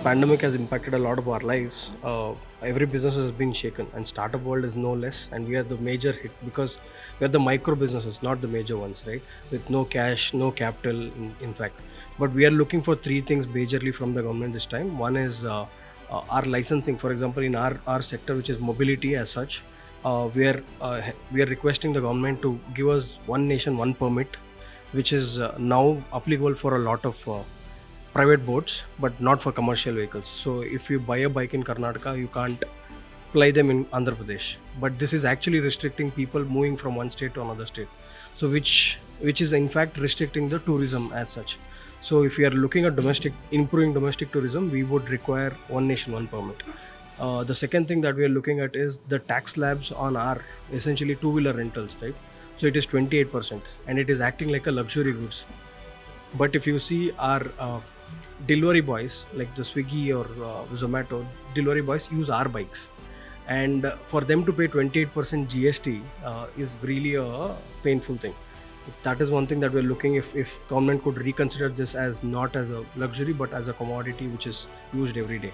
pandemic has impacted a lot of our lives. Every business has been shaken, and startup world is no less. And we are the major hit because we are the micro businesses, not the major ones, right? With no cash, no capital, in fact. But we are looking for three things majorly from the government this time. One is our licensing. For example, in our sector, which is mobility as such, we are requesting the government to give us one nation, one permit, which is now applicable for a lot of private boats, but not for commercial vehicles. So if you buy a bike in Karnataka, you can't fly them in Andhra Pradesh. But this is actually restricting people moving from one state to another state. So which is in fact restricting the tourism as such. So if we are looking at improving domestic tourism, we would require one nation, one permit. The second thing that we are looking at is the tax slabs on our essentially two-wheeler rentals, right? So it is 28%, and it is acting like a luxury goods. But if you see our delivery boys like the Swiggy or Zomato delivery boys use our bikes, and for them to pay 28% GST is really a painful thing. That is one thing that we're looking, if government could reconsider this as not as a luxury but as a commodity which is used every day.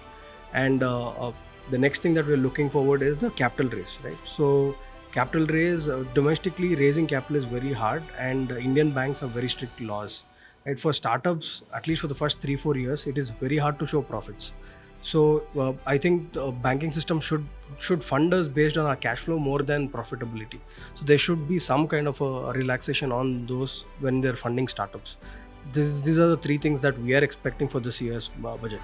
And the next thing that we're looking forward is the capital raise, right? So capital raise, domestically raising capital is very hard, and Indian banks have very strict laws, right? For startups, at least for the first 3-4 years, it is very hard to show profits. So I think the banking system should fund us based on our cash flow more than profitability. So there should be some kind of a relaxation on those when they're funding startups. These are the three things that we are expecting for this year's budget.